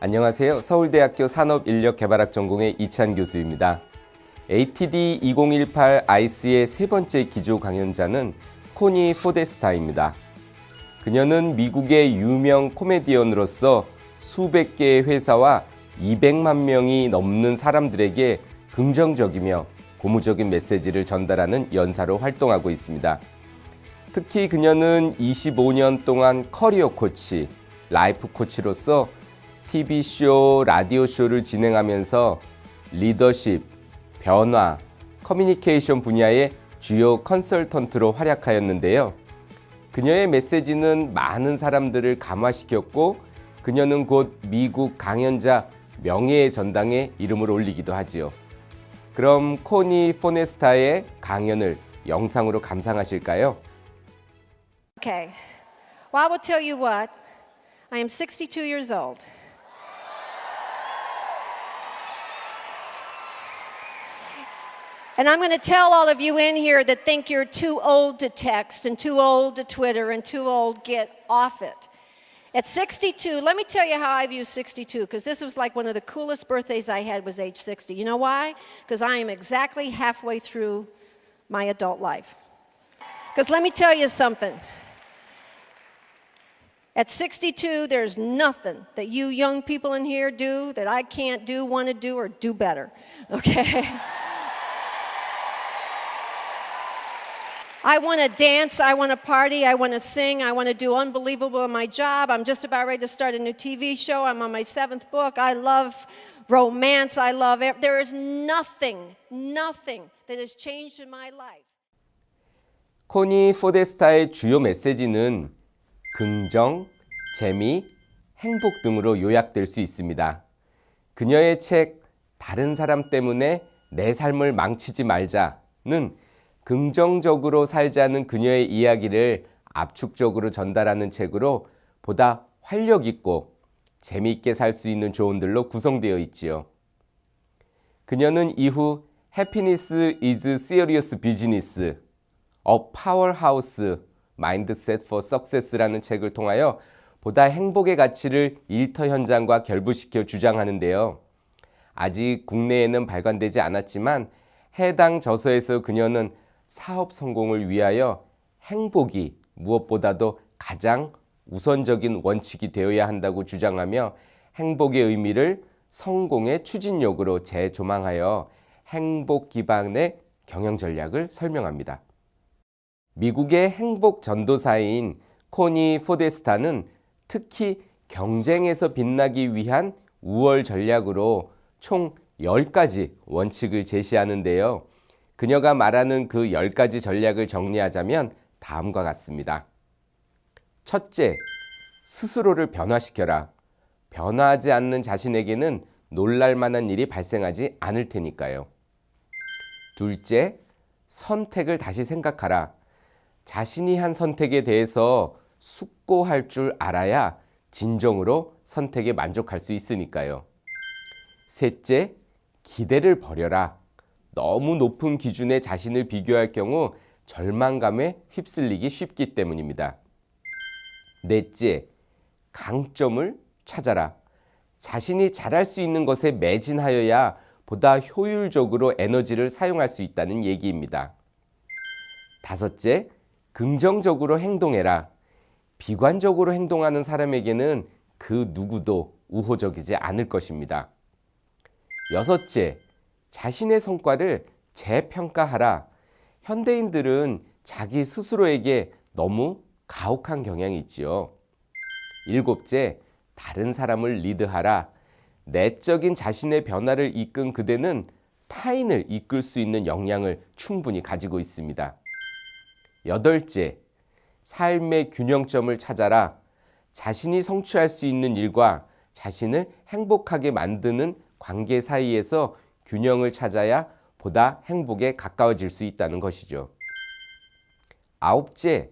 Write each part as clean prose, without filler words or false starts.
안녕하세요. 서울대학교 산업인력개발학 전공의 이찬 교수입니다. ATD 2018 아이스의 세 번째 기조 강연자는 코니 포데스타입니다. 그녀는 미국의 유명 코미디언으로서 수백 개의 회사와 200만 명이 넘는 사람들에게 긍정적이며 고무적인 메시지를 전달하는 연사로 활동하고 있습니다. 특히 그녀는 25년 동안 커리어 코치, 라이프 코치로서 TV쇼, 라디오쇼를 진행하면서 리더십, 변화, 커뮤니케이션 분야의 주요 컨설턴트로 활약하였는데요. 그녀의 메시지는 많은 사람들을 감화시켰고 그녀는 곧 미국 강연자 명예의 전당에 이름을 올리기도 하지요. 그럼 코니 포데스타의 강연을 영상으로 감상하실까요? Okay. Well, I will tell you what. I am 62 years old. And I'm going to tell all of you in here that think you're too old to text and too old to Twitter and too old, get off it. At 62, let me tell you how I view 62, because this was like one of the coolest birthdays I had was age 60. You know why? Because I am exactly halfway through my adult life. Because let me tell you something. At 62, there's nothing that you young people in here do that I can't do, want to do, or do better. Okay? I want to dance, I want to party, I want to sing, I want to do unbelievable in my job. I'm just about ready to start a new TV show. I'm on my 7th book. I love romance. There is nothing that has changed in my life. 코니 포데스타의 주요 메시지는 긍정, 재미, 행복 등으로 요약될 수 있습니다. 그녀의 책 다른 사람 때문에 내 삶을 망치지 말자는 긍정적으로 살자는 그녀의 이야기를 압축적으로 전달하는 책으로 보다 활력 있고 재미있게 살 수 있는 조언들로 구성되어 있지요. 그녀는 이후 Happiness is Serious Business, A Powerhouse Mindset for Success라는 책을 통하여 보다 행복의 가치를 일터 현장과 결부시켜 주장하는데요. 아직 국내에는 발간되지 않았지만 해당 저서에서 그녀는 사업 성공을 위하여 행복이 무엇보다도 가장 우선적인 원칙이 되어야 한다고 주장하며 행복의 의미를 성공의 추진력으로 재조망하여 행복 기반의 경영 전략을 설명합니다. 미국의 행복 전도사인 코니 포데스타는 특히 경쟁에서 빛나기 위한 우월 전략으로 총 10가지 원칙을 제시하는데요. 그녀가 말하는 그 10가지 전략을 정리하자면 다음과 같습니다. 첫째, 스스로를 변화시켜라. 변화하지 않는 자신에게는 놀랄 만한 일이 발생하지 않을 테니까요. 둘째, 선택을 다시 생각하라. 자신이 한 선택에 대해서 숙고할 줄 알아야 진정으로 선택에 만족할 수 있으니까요. 셋째, 기대를 버려라. 너무 높은 기준에 자신을 비교할 경우 절망감에 휩쓸리기 쉽기 때문입니다. 넷째, 강점을 찾아라. 자신이 잘할 수 있는 것에 매진하여야 보다 효율적으로 에너지를 사용할 수 있다는 얘기입니다. 다섯째, 긍정적으로 행동해라. 비관적으로 행동하는 사람에게는 그 누구도 우호적이지 않을 것입니다. 여섯째, 자신의 성과를 재평가하라. 현대인들은 자기 스스로에게 너무 가혹한 경향이 있지요. 일곱째, 다른 사람을 리드하라. 내적인 자신의 변화를 이끈 그대는 타인을 이끌 수 있는 역량을 충분히 가지고 있습니다. 여덟째, 삶의 균형점을 찾아라. 자신이 성취할 수 있는 일과 자신을 행복하게 만드는 관계 사이에서 균형을 찾아야 보다 행복에 가까워질 수 있다는 것이죠. 아홉째,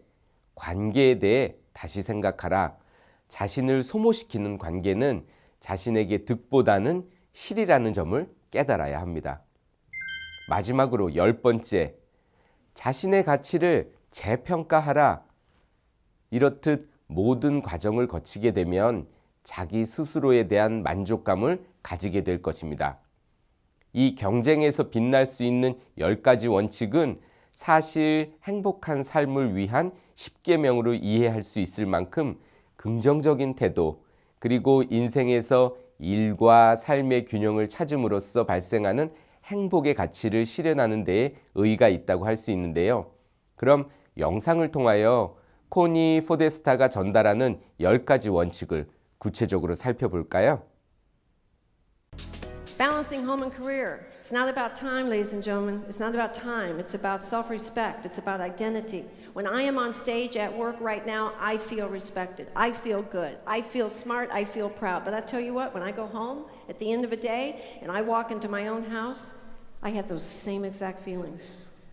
관계에 대해 다시 생각하라. 자신을 소모시키는 관계는 자신에게 득보다는 실이라는 점을 깨달아야 합니다. 마지막으로 10번째, 자신의 가치를 재평가하라. 이렇듯 모든 과정을 거치게 되면 자기 스스로에 대한 만족감을 가지게 될 것입니다. 이 경쟁에서 빛날 수 있는 10가지 원칙은 사실 행복한 삶을 위한 10계명으로 이해할 수 있을 만큼 긍정적인 태도, 그리고 인생에서 일과 삶의 균형을 찾음으로써 발생하는 행복의 가치를 실현하는 데에 의의가 있다고 할 수 있는데요. 그럼 영상을 통하여 코니 포데스타가 전달하는 10가지 원칙을 구체적으로 살펴볼까요? Balancing home and career. It's not about time, ladies and gentlemen. It's not about time. It's about self-respect. It's about identity. When I am on stage at work right now, I feel respected. I feel good. I feel smart. I feel proud. But I tell you what, when I go home at the end of a day and I walk into my own house, I have those same exact feelings.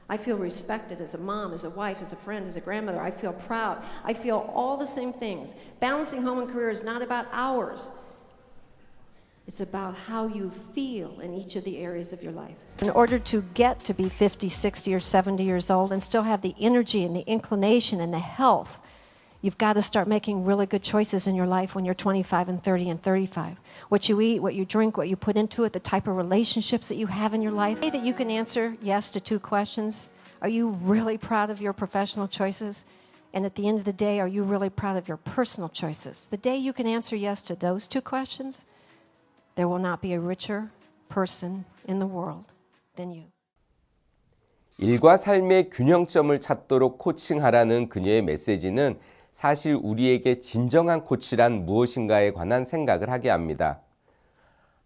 I feel respected as a mom, as a wife, as a friend, as a grandmother. I feel proud. I feel all the same things. Balancing home and career is not about hours. It's about how you feel in each of the areas of your life. In order to get to be 50, 60, or 70 years old and still have the energy and the inclination and the health, you've got to start making really good choices in your life when you're 25 and 30 and 35. What you eat, what you drink, what you put into it, the type of relationships that you have in your life. That you can answer yes to 2 questions. Are you really proud of your professional choices? And at the end of the day, are you really proud of your personal choices? The day you can answer yes to those 2 questions, there will not be a richer person in the world than you. 일과 삶의 균형점을 찾도록 코칭하라는 그녀의 메시지는 사실 우리에게 진정한 코치란 무엇인가에 관한 생각을 하게 합니다.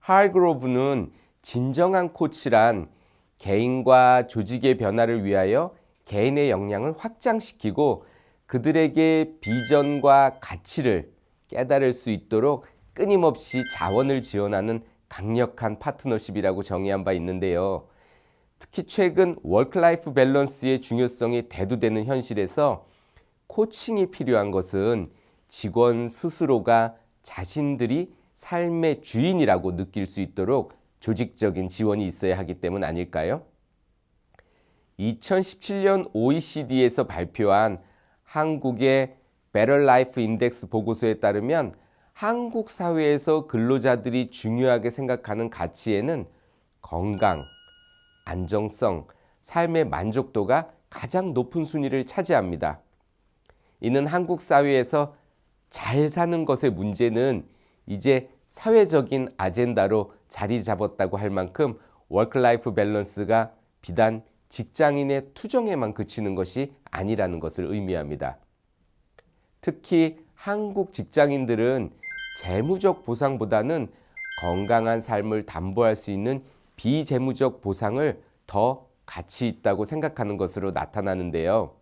할그로브는 진정한 코치란 개인과 조직의 변화를 위하여 개인의 역량을 확장시키고 그들에게 비전과 가치를 깨달을 수 있도록 끊임없이 자원을 지원하는 강력한 파트너십이라고 정의한 바 있는데요. 특히 최근 워크라이프 밸런스의 중요성이 대두되는 현실에서 코칭이 필요한 것은 직원 스스로가 자신들이 삶의 주인이라고 느낄 수 있도록 조직적인 지원이 있어야 하기 때문 아닐까요? 2017년 OECD에서 발표한 한국의 Better Life Index 보고서에 따르면 한국 사회에서 근로자들이 중요하게 생각하는 가치에는 건강, 안정성, 삶의 만족도가 가장 높은 순위를 차지합니다. 이는 한국 사회에서 잘 사는 것의 문제는 이제 사회적인 아젠다로 자리 잡았다고 할 만큼 워크라이프 밸런스가 비단 직장인의 투정에만 그치는 것이 아니라는 것을 의미합니다. 특히 한국 직장인들은 재무적 보상보다는 건강한 삶을 담보할 수 있는 비재무적 보상을 더 가치 있다고 생각하는 것으로 나타나는데요.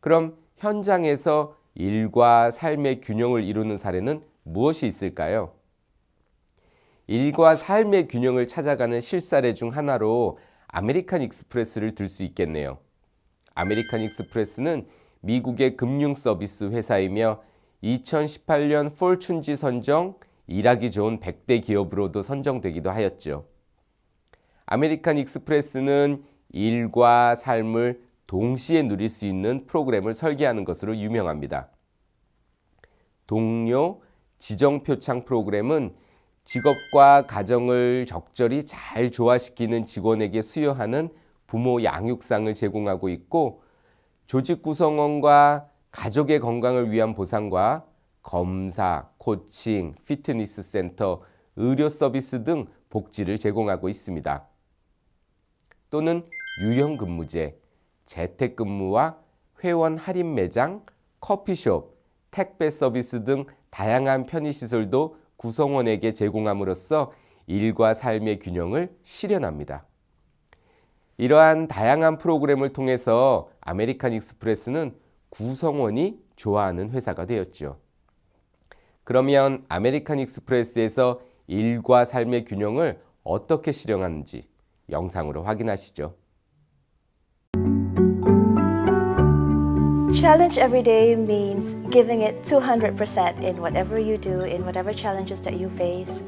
그럼 현장에서 일과 삶의 균형을 이루는 사례는 무엇이 있을까요? 일과 삶의 균형을 찾아가는 실사례 중 하나로 아메리칸 익스프레스를 들 수 있겠네요. 아메리칸 익스프레스는 미국의 금융 서비스 회사이며 2018년 포춘지 선정 일하기 좋은 100대 기업으로도 선정되기도 하였죠. 아메리칸 익스프레스는 일과 삶을 동시에 누릴 수 있는 프로그램을 설계하는 것으로 유명합니다. 동료 지정표창 프로그램은 직업과 가정을 적절히 잘 조화시키는 직원에게 수여하는 부모 양육상을 제공하고 있고 조직 구성원과 가족의 건강을 위한 보상과 검사, 코칭, 피트니스 센터, 의료 서비스 등 복지를 제공하고 있습니다. 또는 유연근무제, 재택근무와 회원 할인 매장, 커피숍, 택배 서비스 등 다양한 편의시설도 구성원에게 제공함으로써 일과 삶의 균형을 실현합니다. 이러한 다양한 프로그램을 통해서 아메리칸 익스프레스는 구성원이 좋아하는 회사가 되었죠. 그러면 아메리칸 익스프레스에서 일과 삶의 균형을 어떻게 실현하는지 영상으로 확인하시죠. Challenge every day means giving it 200% in whatever you do, in whatever challenges that you face.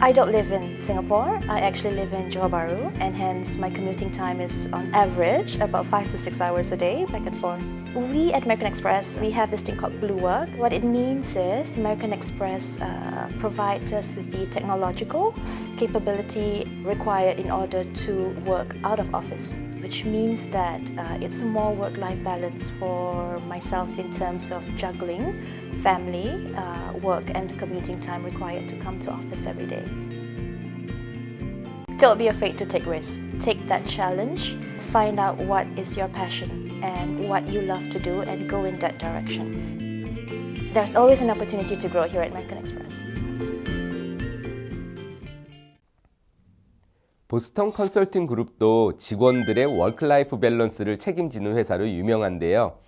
I don't live in Singapore. I actually live in Johor Bahru, and hence my commuting time is on average about 5 to 6 hours a day, back and forth. We at American Express, we have this thing called Blue Work. What it means is American Express provides us with the technological capability required in order to work out of office, which means that it's more work-life balance for myself in terms of juggling family, work, and the commuting time required to come to office every day. Don't be afraid to take risks. Take that challenge, find out what is your passion and what you love to do, and go in that direction. There's always an opportunity to grow here at American Express. 보스턴 컨설팅 그룹도 직원들의 워크라이프 밸런스를 책임지는 회사로 유명한데요.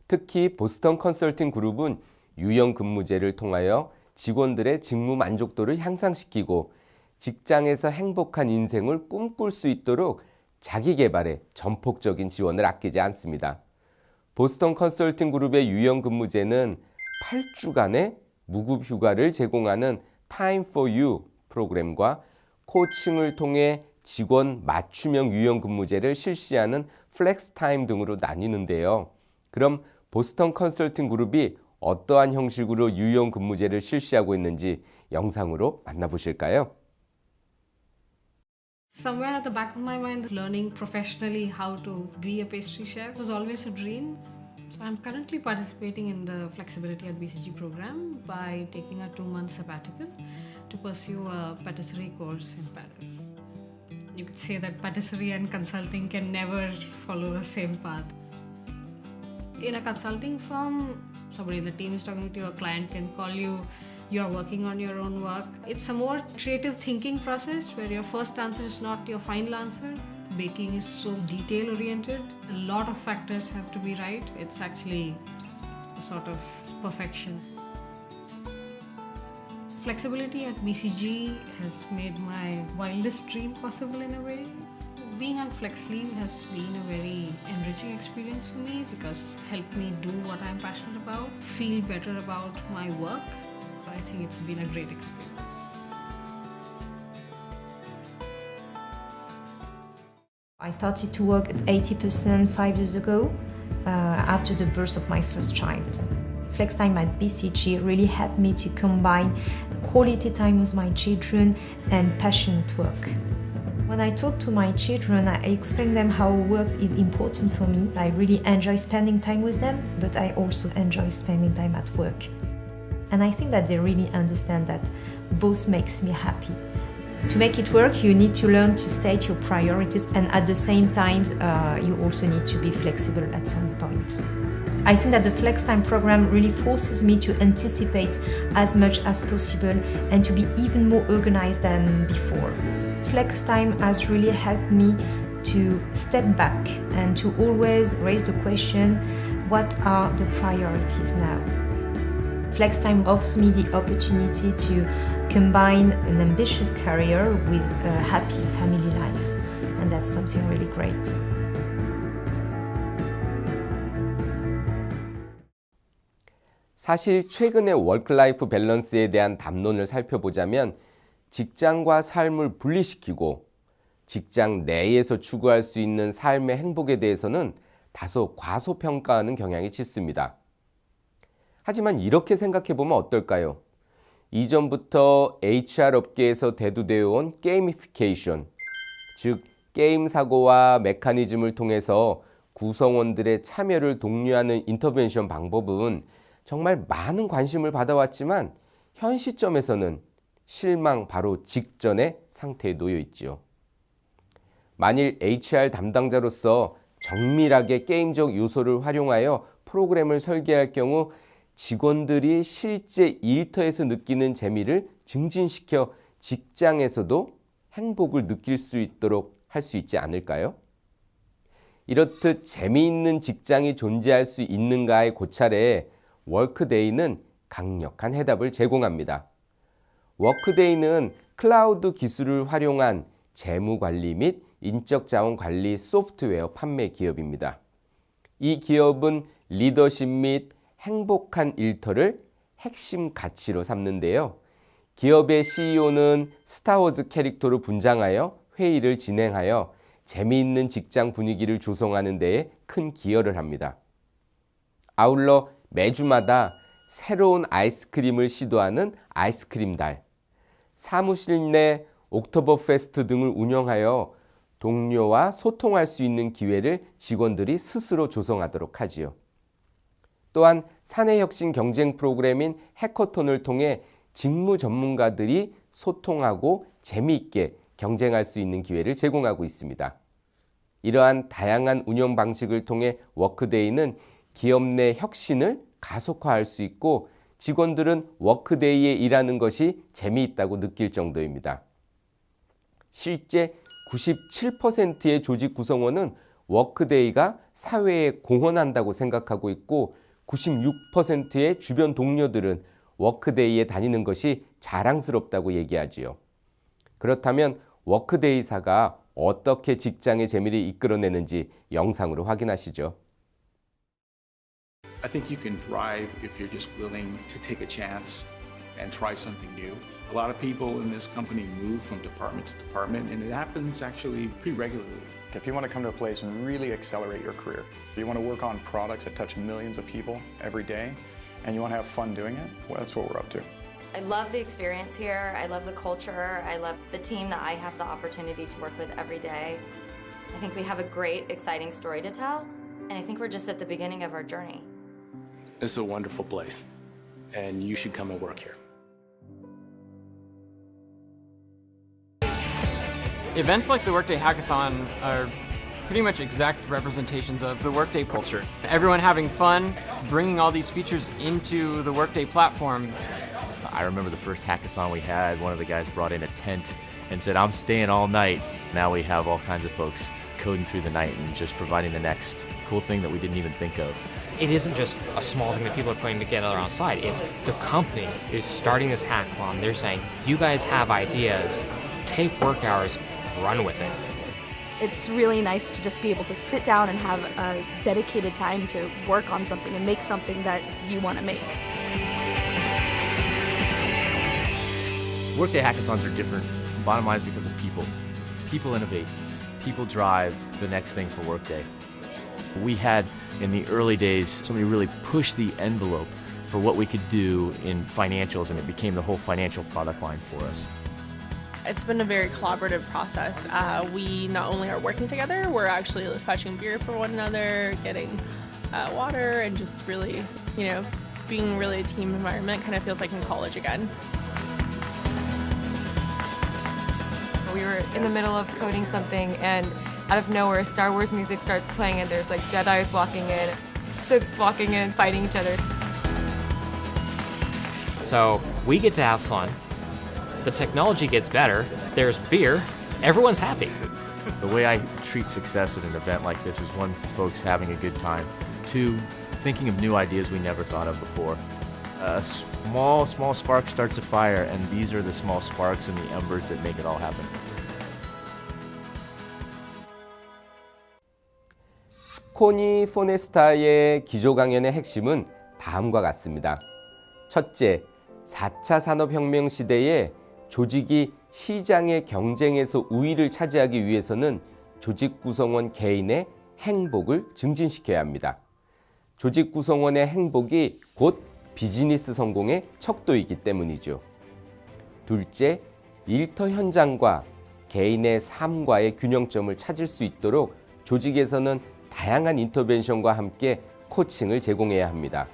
특히 보스턴 컨설팅 그룹은 유연 근무제를 통하여 직원들의 직무 만족도를 향상시키고 직장에서 행복한 인생을 꿈꿀 수 있도록 자기 개발에 전폭적인 지원을 아끼지 않습니다. 보스턴 컨설팅 그룹의 유연 근무제는 8주간의 무급 휴가를 제공하는 Time for You 프로그램과 코칭을 통해 직원 맞춤형 유연 근무제를 실시하는 플렉스 타임 등으로 나뉘는데요. 그럼 보스턴 컨설팅 그룹이 어떠한 형식으로 유연 근무제를 실시하고 있는지 영상으로 만나보실까요? Somewhere at the back of my mind, learning professionally how to be a pastry chef was always a dream. So I'm currently participating in the Flexibility at BCG program by taking a 2-month sabbatical to pursue a patisserie course in Paris. You could say that patisserie and consulting can never follow the same path. In a consulting firm, somebody in the team is talking to you, a client can call you, you are working on your own work. It's a more creative thinking process where your first answer is not your final answer. Baking is so detail oriented. A lot of factors have to be right. It's actually a sort of perfection. Flexibility at BCG has made my wildest dream possible in a way. Being on Flex Leave has been a very enriching experience for me because it's helped me do what I'm passionate about, feel better about my work. I think it's been a great experience. I started to work at 80% 5 years ago after the birth of my first child. Flex time at BCG really helped me to combine quality time with my children and passionate work. When I talk to my children, I explain them how work is important for me. I really enjoy spending time with them, but I also enjoy spending time at work. And I think that they really understand that both makes me happy. To make it work, you need to learn to state your priorities, and at the same time, you also need to be flexible at some point. I think that the Flex Time program really forces me to anticipate as much as possible and to be even more organized than before. Flex Time has really helped me to step back and to always raise the question, what are the priorities now? Flex Time offers me the opportunity to combine an ambitious career with a happy family life, and that's something really great. 사실 최근의 워크라이프 밸런스에 대한 담론을 살펴보자면 직장과 삶을 분리시키고 직장 내에서 추구할 수 있는 삶의 행복에 대해서는 다소 과소평가하는 경향이 짙습니다. 하지만 이렇게 생각해보면 어떨까요? 이전부터 HR 업계에서 대두되어 온 게이미피케이션, 즉 게임 사고와 메커니즘을 통해서 구성원들의 참여를 독려하는 인터벤션 방법은 정말 많은 관심을 받아왔지만 현 시점에서는 실망 바로 직전의 상태에 놓여 있지요. 만일 HR 담당자로서 정밀하게 게임적 요소를 활용하여 프로그램을 설계할 경우 직원들이 실제 일터에서 느끼는 재미를 증진시켜 직장에서도 행복을 느낄 수 있도록 할 수 있지 않을까요? 이렇듯 재미있는 직장이 존재할 수 있는가의 고찰에 워크데이는 강력한 해답을 제공합니다. 워크데이는 클라우드 기술을 활용한 재무관리 및 인적자원 관리 소프트웨어 판매 기업입니다. 이 기업은 리더십 및 행복한 일터를 핵심 가치로 삼는데요. 기업의 CEO는 스타워즈 캐릭터로 분장하여 회의를 진행하여 재미있는 직장 분위기를 조성하는 데에 큰 기여를 합니다. 아울러 매주마다 새로운 아이스크림을 시도하는 아이스크림 달, 사무실 내 옥토버 페스트 등을 운영하여 동료와 소통할 수 있는 기회를 직원들이 스스로 조성하도록 하지요. 또한 사내혁신 경쟁 프로그램인 해커톤을 통해 직무 전문가들이 소통하고 재미있게 경쟁할 수 있는 기회를 제공하고 있습니다. 이러한 다양한 운영 방식을 통해 워크데이는 기업 내 혁신을 가속화할 수 있고 직원들은 워크데이에 일하는 것이 재미있다고 느낄 정도입니다. 실제 97%의 조직 구성원은 워크데이가 사회에 공헌한다고 생각하고 있고 96%의 주변 동료들은 워크데이에 다니는 것이 자랑스럽다고 얘기하지요. 그렇다면 워크데이사가 어떻게 직장의 재미를 이끌어내는지 영상으로 확인하시죠. I think you can thrive if you're just willing to take a chance and try something new. A lot of people in this company move from department to department, and it happens actually pretty regularly. If you want to come to a place and really accelerate your career, you want to work on products that touch millions of people every day, and you want to have fun doing it, well, that's what we're up to. I love the experience here. I love the culture. I love the team that I have the opportunity to work with every day. I think we have a great, exciting story to tell, and I think we're just at the beginning of our journey. This is a wonderful place, and you should come and work here. Events like the Workday Hackathon are pretty much exact representations of the Workday culture. Everyone having fun, bringing all these features into the Workday platform. I remember the first hackathon we had, one of the guys brought in a tent and said, I'm staying all night. Now we have all kinds of folks coding through the night and just providing the next cool thing that we didn't even think of. It isn't just a small thing that people are putting together on site. It's the company is starting this hackathon. They're saying, you guys have ideas, take work hours, run with it. It's really nice to just be able to sit down and have a dedicated time to work on something and make something that you want to make. Workday hackathons are different, bottom line is because of people. People innovate. People drive the next thing for Workday. We had, in the early days, somebody really pushed the envelope for what we could do in financials, and it became the whole financial product line for us. It's been a very collaborative process. We not only are working together, we're actually fetching beer for one another, getting water, and just really, being really a team environment. Kind of feels like in college again. We were in the middle of coding something, and out of nowhere, Star Wars music starts playing, and there's like Jedis walking in, Siths walking in, fighting each other. So we get to have fun. The technology gets better. There's beer. Everyone's happy. The way I treat success at an event like this is one, folks having a good time. Two, thinking of new ideas we never thought of before. A small spark starts a fire, and these are the small sparks and the embers that make it all happen. 코니 포네스타의 기조 강연의 핵심은 다음과 같습니다. 첫째, 4차 산업혁명 시대에 조직이 시장의 경쟁에서 우위를 차지하기 위해서는 조직 구성원 개인의 행복을 증진시켜야 합니다. 조직 구성원의 행복이 곧 비즈니스 성공의 척도이기 때문이죠. 둘째, 일터 현장과 개인의 삶과의 균형점을 찾을 수 있도록 조직에서는 다양한 인터벤션과 함께 코칭을 제공해야 합니다.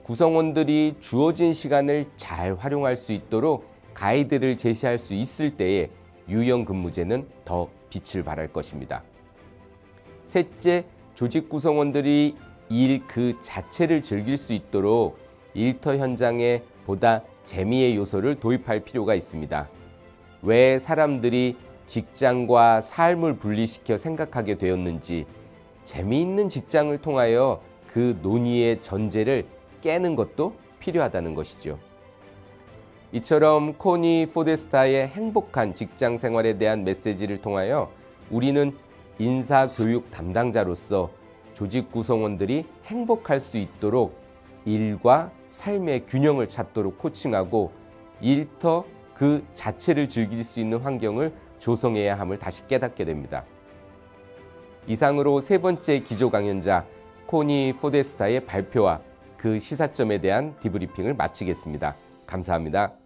구성원들이 주어진 시간을 잘 활용할 수 있도록 가이드를 제시할 수 있을 때에 유형 근무제는 더 빛을 발할 것입니다. 셋째, 조직 구성원들이 일 그 자체를 즐길 수 있도록 일터 현장에 보다 재미의 요소를 도입할 필요가 있습니다. 왜 사람들이 직장과 삶을 분리시켜 생각하게 되었는지 재미있는 직장을 통하여 그 논의의 전제를 깨는 것도 필요하다는 것이죠. 이처럼 코니 포데스타의 행복한 직장 생활에 대한 메시지를 통하여 우리는 인사교육 담당자로서 조직 구성원들이 행복할 수 있도록 일과 삶의 균형을 찾도록 코칭하고 일터 그 자체를 즐길 수 있는 환경을 조성해야 함을 다시 깨닫게 됩니다. 이상으로 세 번째 기조 강연자 코니 포데스타의 발표와 그 시사점에 대한 디브리핑을 마치겠습니다. 감사합니다.